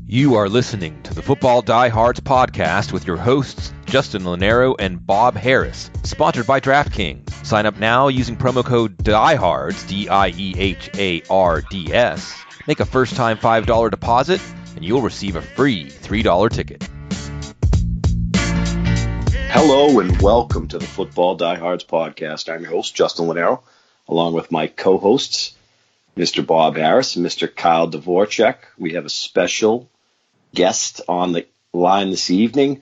You are listening to the Football Diehards podcast with your hosts, Justin Lonero and Bob Harris, sponsored by DraftKings. Sign up now using promo code DIEHARDS, DIEHARDS. Make a first-time $5 deposit, and you'll receive a free $3 ticket. Hello and welcome to the Football Diehards podcast. I'm your host, Justin Lonero, along with my co-hosts, Mr. Bob Harris and Mr. Kyle Dvorchak. We have a special guest on the line this evening,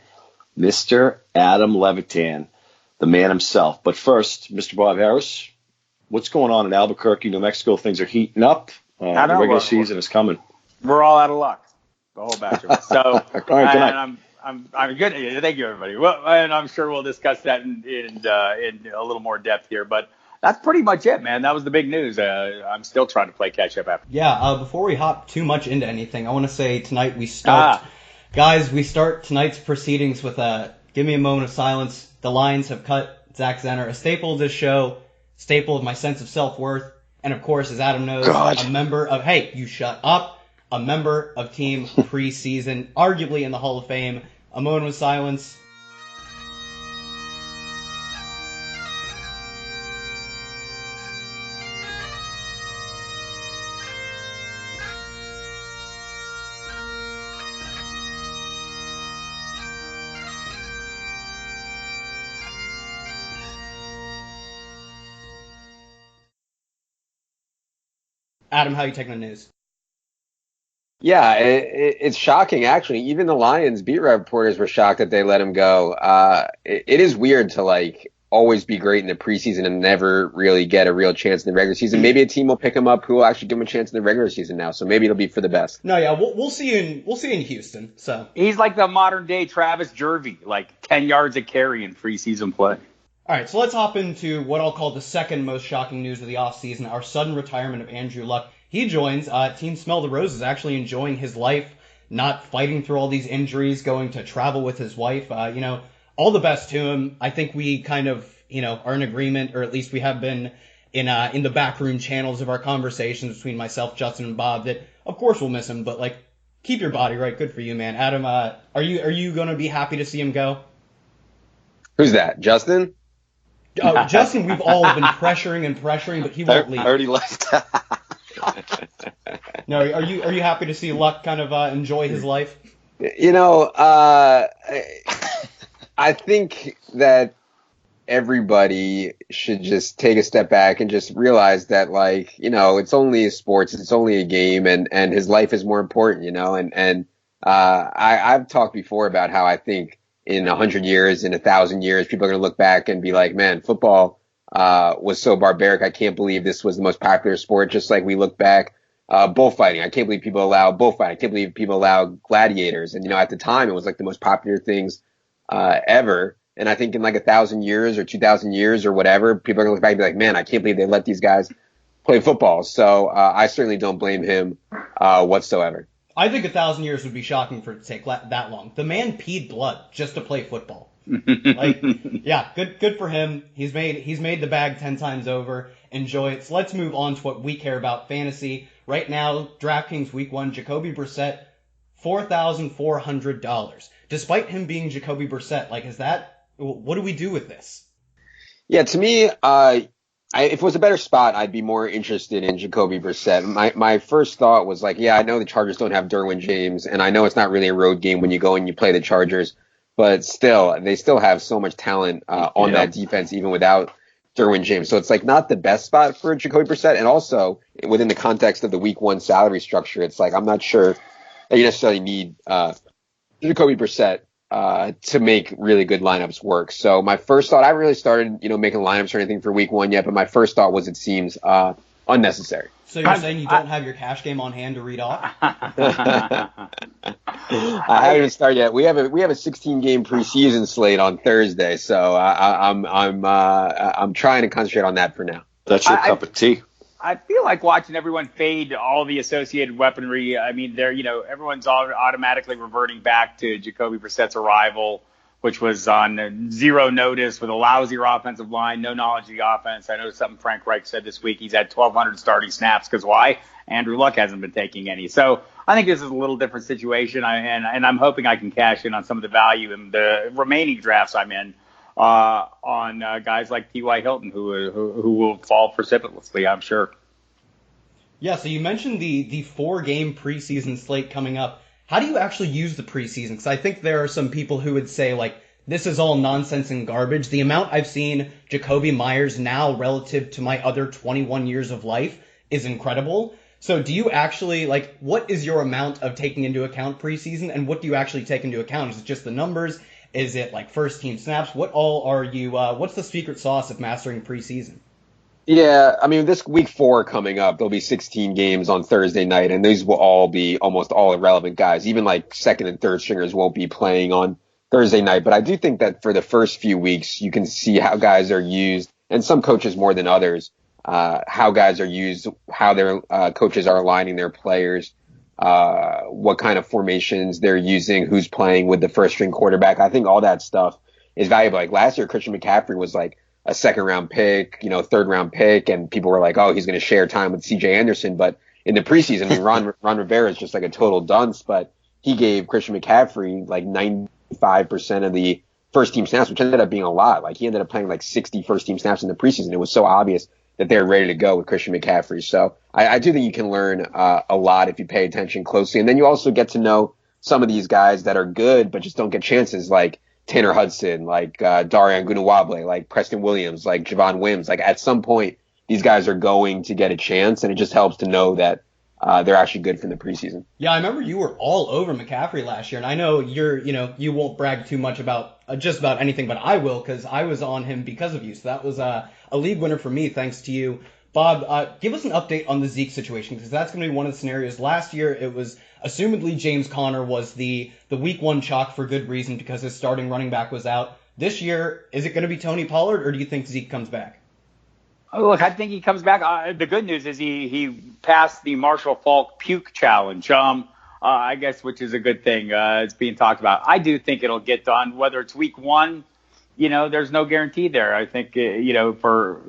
Mr. Adam Levitan, the man himself. But first, Mr. Bob Harris, what's going on in Albuquerque, New Mexico? Things are heating up. The regular season is coming. We're all out of luck, the whole batch of us. So, all right, good night. I'm good. Thank you, everybody. Well, and I'm sure we'll discuss that in a little more depth here, but that's pretty much it, man. That was the big news. I'm still trying to play catch up after. Yeah, before we hop too much into anything, I want to say tonight we start tonight's proceedings with give me a moment of silence. The Lions have cut Zach Zenner, a staple of this show, staple of my sense of self-worth, and of course, as Adam knows, a member of, hey, you shut up, a member of Team Preseason, arguably in the Hall of Fame. A moment of silence. Adam, how are you taking the news? Yeah, it's shocking, actually. Even the Lions beat reporters were shocked that they let him go. It is weird to, always be great in the preseason and never really get a real chance in the regular season. Maybe a team will pick him up who will actually give him a chance in the regular season now, so maybe it'll be for the best. No, yeah, we'll see you in Houston. So he's like the modern-day Travis Jervey, 10 yards a carry in preseason play. All right, so let's hop into what I'll call the second most shocking news of the offseason, our sudden retirement of Andrew Luck. He joins Team Smell the Roses, actually enjoying his life, not fighting through all these injuries, going to travel with his wife. All the best to him. I think we kind of, are in agreement, or at least we have been in the backroom channels of our conversations between myself, Justin, and Bob, that of course we'll miss him, but keep your body right. Good for you, man. Adam, are you going to be happy to see him go? Who's that? Justin? Justin, we've all been pressuring, but he won't leave. I already left. No, are you happy to see Luck kind of enjoy his life? I think that everybody should just take a step back and just realize that, it's only sports, it's only a game, and his life is more important, I've talked before about how I think in 100 years, in 1,000 years, people are going to look back and be like, man, football was so barbaric. I can't believe this was the most popular sport. Just like we look back, bullfighting. I can't believe people allow bullfighting. I can't believe people allow gladiators. And, at the time, it was the most popular things ever. And I think in 1,000 years or 2,000 years or whatever, people are going to look back and be like, man, I can't believe they let these guys play football. So I certainly don't blame him whatsoever. I think 1,000 years would be shocking for it to take that long. The man peed blood just to play football. Yeah, good for him. He's made the bag 10 times over. Enjoy it. So let's move on to what we care about, fantasy. Right now, DraftKings Week 1, Jacoby Brissett, $4,400. Despite him being Jacoby Brissett, what do we do with this? Yeah, to me, if it was a better spot, I'd be more interested in Jacoby Brissett. My first thought was I know the Chargers don't have Derwin James, and I know it's not really a road game when you go and you play the Chargers, but still, they still have so much talent on that defense, even without Derwin James. So it's not the best spot for Jacoby Brissett. And also, within the context of the Week 1 salary structure, it's I'm not sure that you necessarily need Jacoby Brissett to make really good lineups work. So my first thought, I haven't really started, making lineups or anything for Week 1 yet, but my first thought was it seems unnecessary. So you're saying you don't have your cash game on hand to read off? I haven't even started yet. We have a 16-game preseason slate on Thursday, so I'm trying to concentrate on that for now. That's your cup of tea. I feel like watching everyone fade all the associated weaponry. I mean, everyone's automatically reverting back to Jacoby Brissett's arrival, which was on zero notice with a lousy offensive line, no knowledge of the offense. I know something Frank Reich said this week. He's had 1,200 starting snaps because why? Andrew Luck hasn't been taking any. So I think this is a little different situation, and I'm hoping I can cash in on some of the value in the remaining drafts I'm in on guys like T.Y. Hilton, who will fall precipitously, I'm sure. Yeah, so you mentioned the 4-game preseason slate coming up. How do you actually use the preseason? Because I think there are some people who would say, like, this is all nonsense and garbage. The amount I've seen Jacoby Myers now relative to my other 21 years of life is incredible. So do you actually, like, what is your amount of taking into account preseason, and what do you actually take into account? Is it just the numbers? Is it, like, first team snaps? What all are you, what's the secret sauce of mastering preseason? Yeah, I mean, this week 4 coming up, there'll be 16 games on Thursday night, and these will all be almost all irrelevant guys. Even like second and third stringers won't be playing on Thursday night. But I do think that for the first few weeks, you can see how guys are used, and some coaches more than others, how guys are used, how their coaches are aligning their players, what kind of formations they're using, who's playing with the first string quarterback. I think all that stuff is valuable. Like last year, Christian McCaffrey was like a second-round pick, third-round pick, and people were like, oh, he's going to share time with C.J. Anderson. But in the preseason, I mean, Ron Rivera is just like a total dunce, but he gave Christian McCaffrey like 95% of the first-team snaps, which ended up being a lot. Like, he ended up playing like 60 first-team snaps in the preseason. It was so obvious that they're ready to go with Christian McCaffrey. So I do think you can learn a lot if you pay attention closely. And then you also get to know some of these guys that are good but just don't get chances, like Tanner Hudson, like Darian Gunawable, like Preston Williams, like Javon Wims. Like at some point, these guys are going to get a chance, and it just helps to know that they're actually good for the preseason. Yeah, I remember you were all over McCaffrey last year, and I know you won't brag too much about just about anything, but I will, because I was on him because of you. So that was a league winner for me, thanks to you. Bob, give us an update on the Zeke situation, because that's going to be one of the scenarios. Last year, it was assumedly James Conner was the week 1 chalk for good reason because his starting running back was out. This year, is it going to be Tony Pollard, or do you think Zeke comes back? Oh, look, I think he comes back. The good news is he passed the Marshall Faulk puke challenge, I guess, which is a good thing. It's being talked about. I do think it'll get done, whether it's week 1. There's no guarantee there. I think, for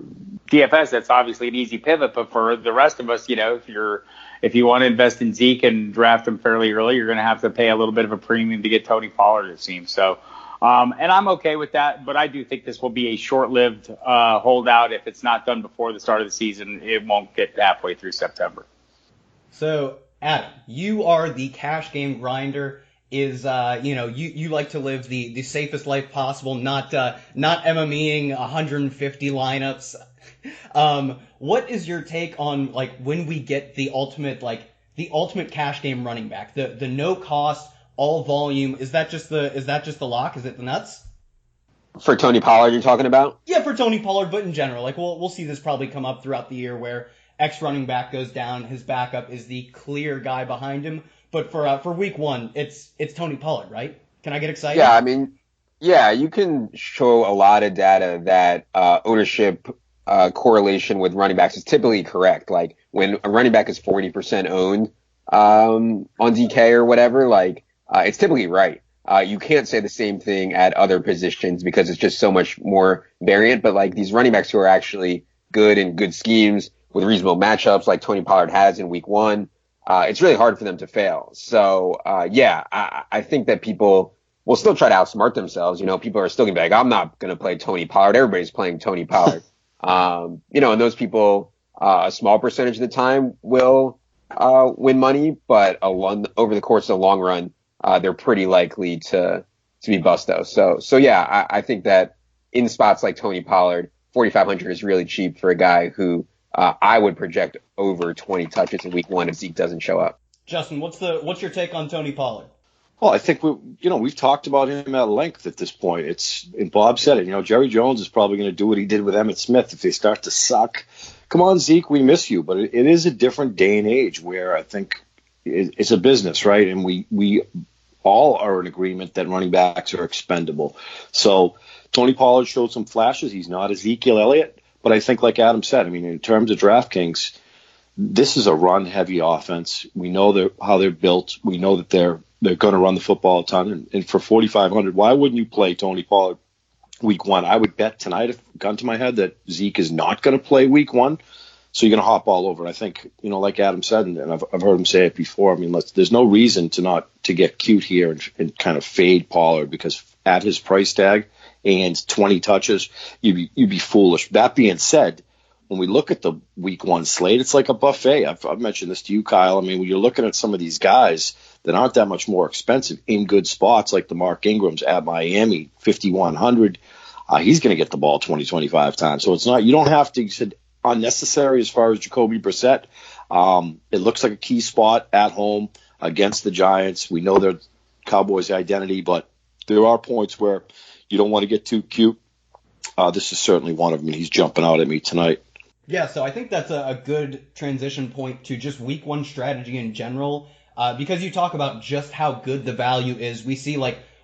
DFS, that's obviously an easy pivot. But for the rest of us, if you want to invest in Zeke and draft him fairly early, you're going to have to pay a little bit of a premium to get Tony Pollard, it seems. So, and I'm okay with that. But I do think this will be a short-lived holdout. If it's not done before the start of the season, it won't get halfway through September. So, Adam, you are the cash game grinder. You like to live the safest life possible, not MMEing 150 lineups. What is your take on, like, when we get the ultimate cash game running back, the no cost, all volume? Is that just the lock? Is it the nuts? For Tony Pollard, you're talking about? Yeah, for Tony Pollard, but in general, like we'll see this probably come up throughout the year where X running back goes down, his backup is the clear guy behind him. But for week 1, it's Tony Pollard, right? Can I get excited? Yeah, I mean, yeah, you can show a lot of data that ownership correlation with running backs is typically correct. Like when a running back is 40% owned on DK or whatever, like it's typically right. You can't say the same thing at other positions because it's just so much more variant. But like these running backs who are actually good in good schemes with reasonable matchups like Tony Pollard has in week 1, it's really hard for them to fail. So, I think that people will still try to outsmart themselves. People are still going to be like, I'm not going to play Tony Pollard. Everybody's playing Tony Pollard. And those people, a small percentage of the time will win money, but over the course of the long run, they're pretty likely to be bustos. So yeah, I think that in spots like Tony Pollard, 4,500 is really cheap for a guy who I would project over 20 touches in week 1 if Zeke doesn't show up. Justin, what's your take on Tony Pollard? Well, I think we've talked about him at length at this point. And Bob said it. Jerry Jones is probably going to do what he did with Emmitt Smith if they start to suck. Come on, Zeke, we miss you. But it is a different day and age where I think it's a business, right? And we all are in agreement that running backs are expendable. So Tony Pollard showed some flashes. He's not Ezekiel Elliott. But I think, like Adam said, in terms of DraftKings, this is a run-heavy offense. We know how they're built. We know that they're going to run the football a ton. And for 4,500, why wouldn't you play Tony Pollard week 1? I would bet tonight, if gun to my head, that Zeke is not going to play week 1. So you're going to hop all over. I think, like Adam said, and I've heard him say it before. I mean, there's no reason to get cute here and kind of fade Pollard, because at his price tag and 20 touches, you'd be foolish. That being said, when we look at the week 1 slate, it's like a buffet. I've mentioned this to you, Kyle. I mean, when you're looking at some of these guys that aren't that much more expensive in good spots, like the Mark Ingrams at Miami, 5,100, he's going to get the ball 20, 25 times. So it's not, you don't have to, you said, unnecessary as far as Jacoby Brissett. It looks like a key spot at home against the Giants. We know they're Cowboys' identity, but there are points where you don't want to get too cute. This is certainly one of them, and he's jumping out at me tonight. Yeah, so I think that's a good transition point to just week 1 strategy in general, because you talk about just how good the value is. We see,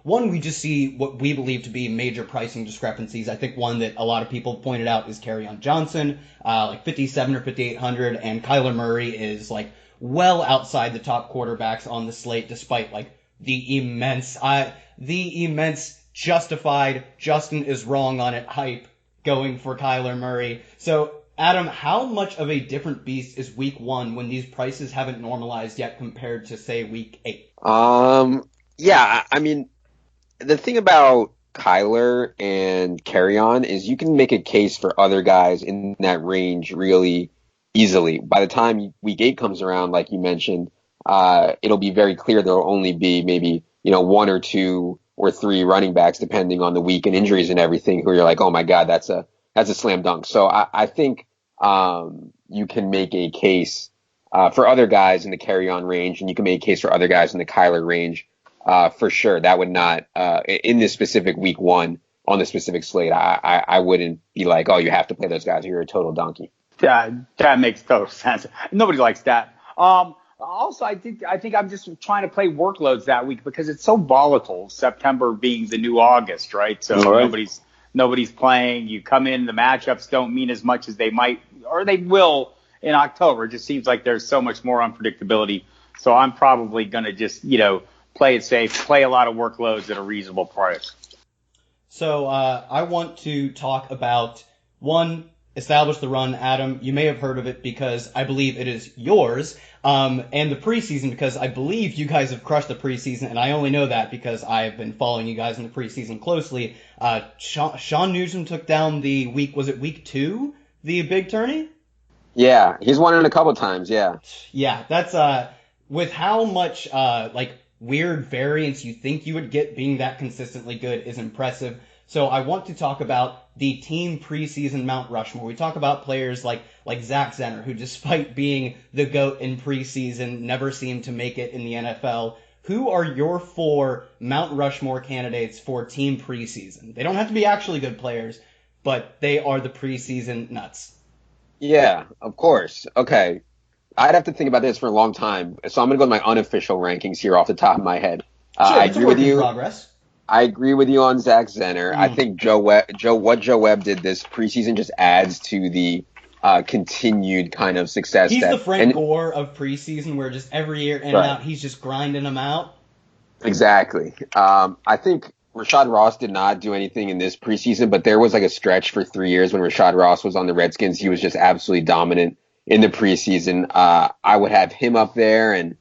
we just see what we believe to be major pricing discrepancies. I think one that a lot of people pointed out is Kerryon Johnson, 57 or 5,800, and Kyler Murray is, well outside the top quarterbacks on the slate, despite, the immense justified, Justin is wrong on it hype going for Kyler Murray. So, Adam, how much of a different beast is week 1 when these prices haven't normalized yet compared to, say, week 8? Yeah, I mean, the thing about Kyler and Kerryon is you can make a case for other guys in that range really easily. By the time week 8 comes around, like you mentioned, it'll be very clear there'll only be maybe, 1 or 2 or 3 running backs, depending on the week and injuries and everything, who you're like, oh my God, that's a slam dunk. So I think you can make a case for other guys in the Kerryon range, and you can make a case for other guys in the Kyler range for sure. That would not, in this specific week 1 on the specific slate, I wouldn't be like, oh, you have to play those guys, or you're a total donkey. Yeah, that makes total sense. Nobody likes that. Also, I think I'm just trying to play workloads that week because it's so volatile. September being the new August, right? So nobody's playing. You come in, the matchups don't mean as much as they might or they will in October. It just seems like there's so much more unpredictability. So I'm probably going to just, play it safe, play a lot of workloads at a reasonable price. So I want to talk about, one, establish the run. Adam, you may have heard of it because I believe it is yours. And the preseason, because I believe you guys have crushed the preseason, and I only know that because I've been following you guys in the preseason closely. Sean Newsom took down week 2, the big tourney? Yeah, he's won it a couple times, yeah. Yeah, that's, with how much, weird variance you think you would get being that consistently good is impressive. So I want to talk about the team preseason Mount Rushmore. We talk about players like Zach Zenner, who despite being the GOAT in preseason, never seemed to make it in the NFL. Who are your 4 Mount Rushmore candidates for team preseason? They don't have to be actually good players, but they are the preseason nuts. Yeah, of course. Okay. I'd have to think about this for a long time, so I'm going to go with my unofficial rankings here off the top of my head. Sure, I agree with you. Progress. I agree with you on Zach Zenner. I think Joe Webb did this preseason just adds to the continued kind of success. He's the Frank Gore of preseason, where just every year in and out, he's just grinding them out. Exactly. I think Rashad Ross did not do anything in this preseason, but there was a stretch for 3 years when Rashad Ross was on the Redskins. He was just absolutely dominant in the preseason. I would have him up there, and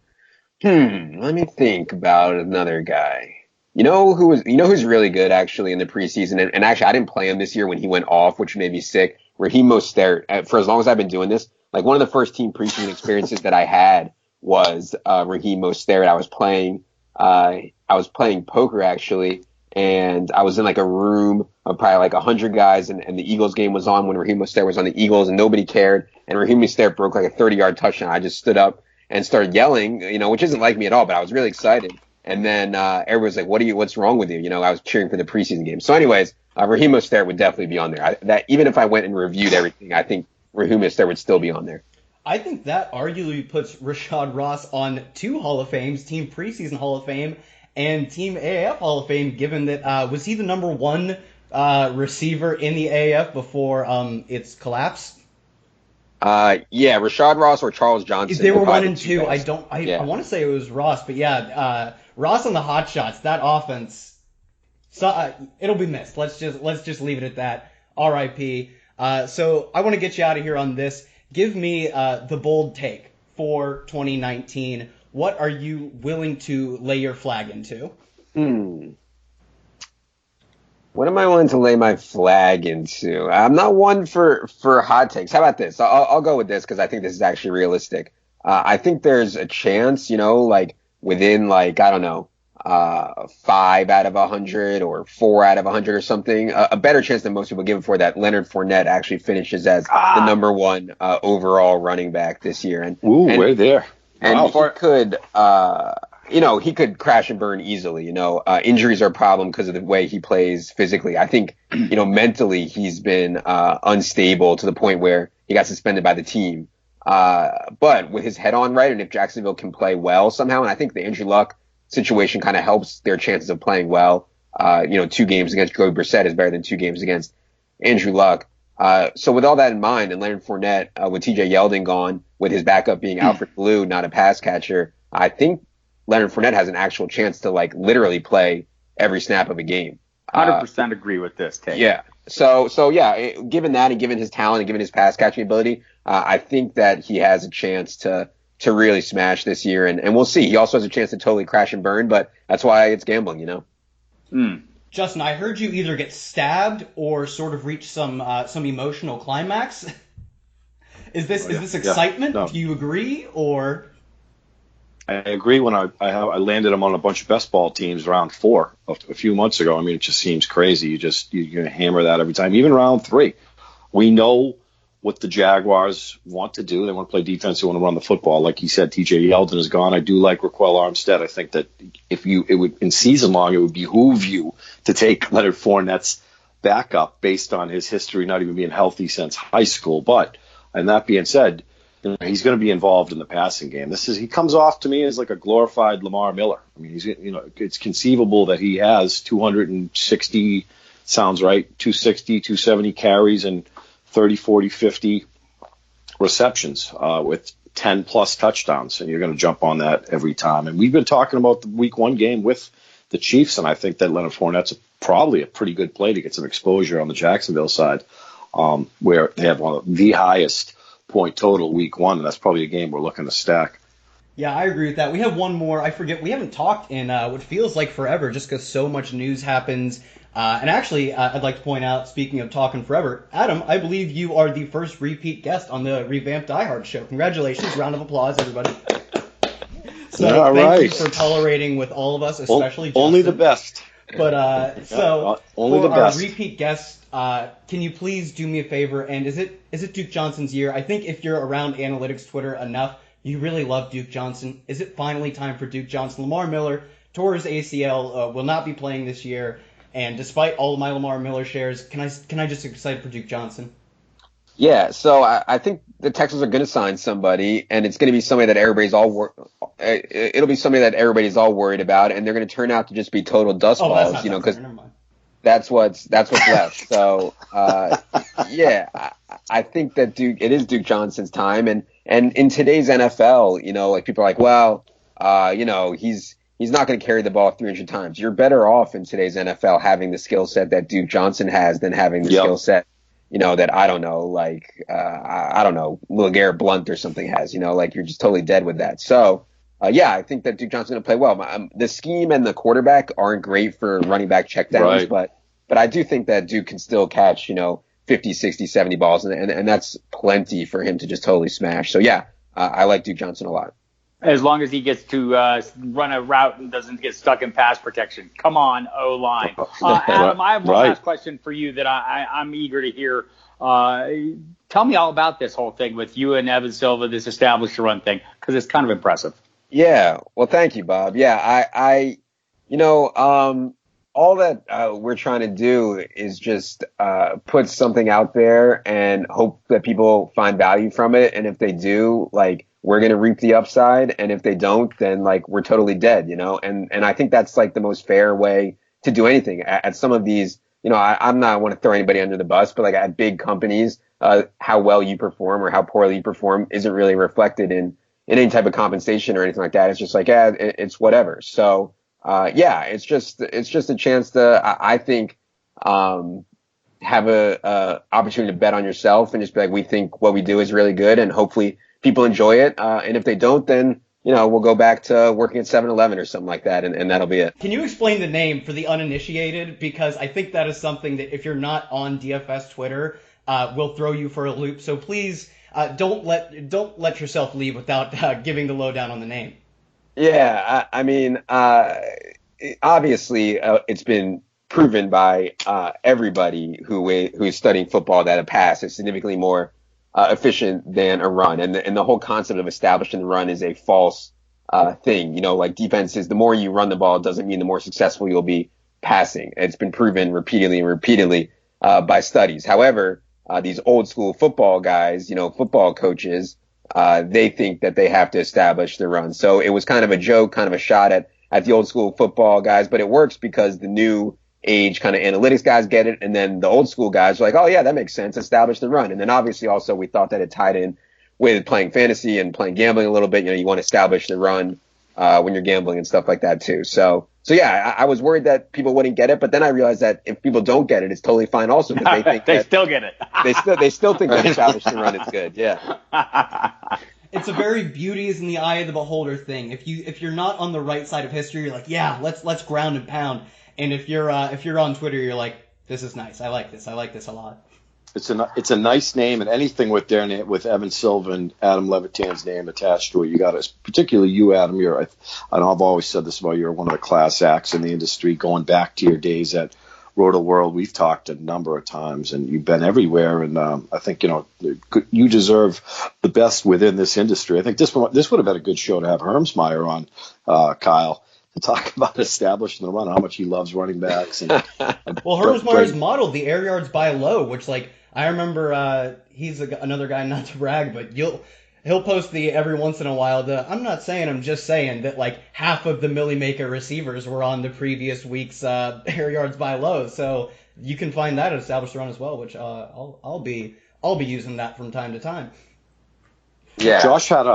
let me think about another guy. Who's really good actually in the preseason, and actually I didn't play him this year when he went off, which made me sick. Raheem Mostert, for as long as I've been doing this, one of the first team preseason experiences that I had was Raheem Mostert. I was playing poker actually, and I was in a room of probably 100 guys, and the Eagles game was on when Raheem Mostert was on the Eagles, and nobody cared. And Raheem Mostert broke a 30-yard touchdown. I just stood up and started yelling, which isn't like me at all, but I was really excited. And then everybody's like, what's wrong with you? I was cheering for the preseason game. So anyways, Raheem Mostert would definitely be on there. That even if I went and reviewed everything, I think Raheem Mostert would still be on there. I think that arguably puts Rashad Ross on 2 Hall of Fames, Team Preseason Hall of Fame and Team AAF Hall of Fame, given that was he the number 1 receiver in the AAF before its collapse? Yeah, Rashad Ross or Charles Johnson. They were 1 and 2. I want to say it was Ross, but yeah, Ross on the hot shots. That offense, it'll be missed. Let's just leave it at that. R.I.P. So I want to get you out of here on this. give me the bold take for 2019. What are you willing to lay your flag into? What am I willing to lay my flag into? I'm not one for hot takes. How about this? I'll go with this because I think this is actually realistic. I think there's a chance, like within I don't know, 5 out of 100 or 4 out of 100 or something, a better chance than most people give it for that Leonard Fournette actually finishes as the number 1 overall running back this year. And we're there. And he could, he could crash and burn easily. Injuries are a problem because of the way he plays physically. I think, mentally he's been unstable to the point where he got suspended by the team. But with his head on right, and if Jacksonville can play well somehow, and I think the Andrew Luck situation kind of helps their chances of playing well. 2 games against Jacoby Brissett is better than 2 games against Andrew Luck. So with all that in mind, and Leonard Fournette, with TJ Yeldon gone, with his backup being Alfred Blue, not a pass catcher, I think Leonard Fournette has an actual chance to literally play every snap of a game. 100% agree with this take. Yeah. So yeah, given that and given his talent and given his pass catching ability, I think that he has a chance to really smash this year, and we'll see. He also has a chance to totally crash and burn, but that's why it's gambling, Justin, I heard you either get stabbed or sort of reach some emotional climax. Is this excitement? No. Do you agree, or? I agree. When I landed him on a bunch of best ball teams round 4 a few months ago. I mean, it just seems crazy. You're going to hammer that every time, even round 3. We know what the Jaguars want to do. They want to play defense. They want to run the football. Like you said, TJ Yeldon is gone. I do like Raquel Armstead. I think that it would in season long, it would behoove you to take Leonard Fournette's backup based on his history not even being healthy since high school. But, and that being said, he's going to be involved in the passing game. He comes off to me as like a glorified Lamar Miller. I mean, it's conceivable that he has 260, sounds right, 260, 270 carries and 30, 40, 50 receptions with 10 plus touchdowns, and you're going to jump on that every time. And we've been talking about the week 1 game with the Chiefs, and I think that Leonard Fournette's probably a pretty good play to get some exposure on the Jacksonville side, where they have one of the highest point total week 1, and that's probably a game we're looking to stack. Yeah, I agree with that. We have one more. I forget. We haven't talked in what feels like forever just because so much news happens. And actually, I'd like to point out, speaking of talking forever, Adam, I believe you are the first repeat guest on the revamped Die Hard show. Congratulations. Round of applause, everybody. So thank you for tolerating with all of us, especially Justin. Only the best. But only for the best. Our repeat guest, can you please do me a favor? And is it Duke Johnson's year? I think if you're around analytics Twitter enough, you really love Duke Johnson. Is it finally time for Duke Johnson? Lamar Miller tore his ACL, will not be playing this year. And despite all of my Lamar Miller shares, can I just excited for Duke Johnson? Yeah, so I think the Texans are going to sign somebody, and it's going to be somebody that it'll be somebody that everybody's all worried about, and they're going to turn out to just be total dust balls, because that's what's left. So yeah, I think that it is Duke Johnson's time, and in today's NFL, people are like, well, he's not going to carry the ball 300 times. You're better off in today's NFL having the skill set that Duke Johnson has than having the skill set, that I don't know, LeGarrette Blount or something has, you're just totally dead with that. So, I think that Duke Johnson's going to play well. The scheme and the quarterback aren't great for running back checkdowns, right. but I do think that Duke can still catch, 50, 60, 70 balls, and that's plenty for him to just totally smash. So, I like Duke Johnson a lot. As long as he gets to run a route and doesn't get stuck in pass protection. Come on, O-line. Adam, I have one last question for you that I'm eager to hear. Tell me all about this whole thing with you and Evan Silva, this established run thing, because it's kind of impressive. Yeah, well, thank you, Bob. Yeah, all that we're trying to do is just put something out there and hope that people find value from it. And if they do, we're going to reap the upside. And if they don't, then we're totally dead, and I think that's the most fair way to do anything at some of these, I'm not want to throw anybody under the bus, but at big companies, how well you perform or how poorly you perform isn't really reflected in any type of compensation or anything like that. It's just it's whatever. So, it's just a chance to, I think, have a opportunity to bet on yourself and just be like, we think what we do is really good, and hopefully people enjoy it. And if they don't, then we'll go back to working at 7-Eleven or something like that, and that'll be it. Can you explain the name for the uninitiated? Because I think that is something that if you're not on DFS Twitter, will throw you for a loop. So please don't let yourself leave without giving the lowdown on the name. Yeah, I mean, obviously, it's been proven by everybody who is studying football that a pass is significantly more efficient than a run, and the whole concept of establishing the run is a false thing. Like defenses, the more you run the ball doesn't mean the more successful you'll be passing. It's been proven repeatedly by studies. However, these old school football guys, football coaches, they think that they have to establish the run. So it was kind of a joke, kind of a shot at the old school football guys, but it works because the new age kind of analytics guys get it, and then the old school guys are like, oh yeah, that makes sense, establish the run. And then obviously also we thought that it tied in with playing fantasy and playing gambling a little bit. You want to establish the run when you're gambling and stuff like that too. So yeah, I was worried that people wouldn't get it, but then I realized that if people don't get it, it's totally fine also, because they think they still get it. they still think that establish the run is good. Yeah. It's a very beauty is in the eye of the beholder thing. If you're not on the right side of history, you're like, yeah, let's ground and pound. And if you're on Twitter, you're like, this is nice. I like this a lot. It's a nice name, and anything with their name, with Evan Silva and Adam Levitan's name attached to it, you got to, particularly you, Adam. I've always said this about you. You're one of the class acts in the industry, going back to your days at Roto World. We've talked a number of times, and you've been everywhere. And I think you deserve the best within this industry. I think this would have been a good show to have Hermsmeyer on, Kyle, to talk about establishing the run, how much he loves running backs. And well, Hermsmeyer's modeled the air yards by low, which I remember he's another guy, not to brag, but he'll post every once in a while. I'm not saying, I'm just saying that half of the Millie Maker receivers were on the previous week's air yards by low. So you can find that at Establish the Run as well, which I'll be using that from time to time. Yeah, Josh had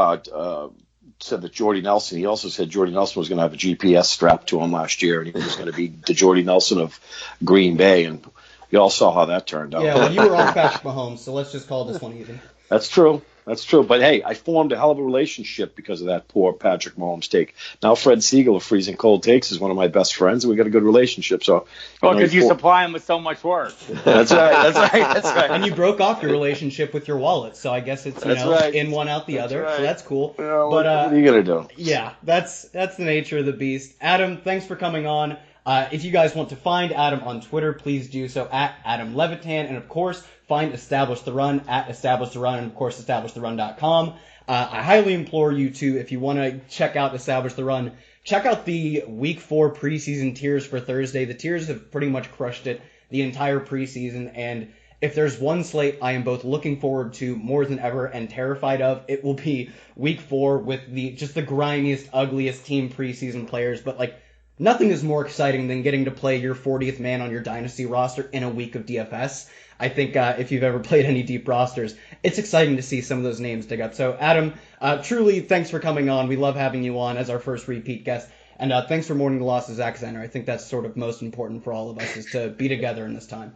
said that Jordy Nelson. He also said Jordy Nelson was going to have a GPS strapped to him last year, and he was going to be the Jordy Nelson of Green Bay, and we all saw how that turned out. Yeah, well, you were on Patrick Mahomes, so let's just call this one even. That's true. But hey, I formed a hell of a relationship because of that poor Patrick Mahomes take. Now Fred Siegel of Freezing Cold Takes is one of my best friends, and we got a good relationship. So, because you supply him with so much work. That's right. And you broke off your relationship with your wallet, so I guess it's in one out the other. Right. So that's cool. But what are you gonna do? Yeah, that's the nature of the beast. Adam, thanks for coming on. If you guys want to find Adam on Twitter, please do so at Adam Levitan, and of course, find Establish the Run at Establish the Run, and of course, EstablishTheRun.com. I highly implore you to, if you want to check out Establish the Run, check out the Week 4 preseason tiers for Thursday. The tiers have pretty much crushed it the entire preseason, and if there's one slate I am both looking forward to more than ever and terrified of, it will be Week 4 with just the grimiest, ugliest team preseason players, but nothing is more exciting than getting to play your 40th man on your dynasty roster in a week of DFS. I think if you've ever played any deep rosters, it's exciting to see some of those names dig up. So, Adam, truly, thanks for coming on. We love having you on as our first repeat guest. And thanks for mourning the loss of Zach Zenner. I think that's sort of most important for all of us, is to be together in this time.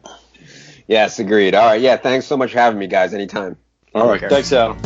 Yes, agreed. All right, yeah, thanks so much for having me, guys. Anytime. All right, thanks, Adam.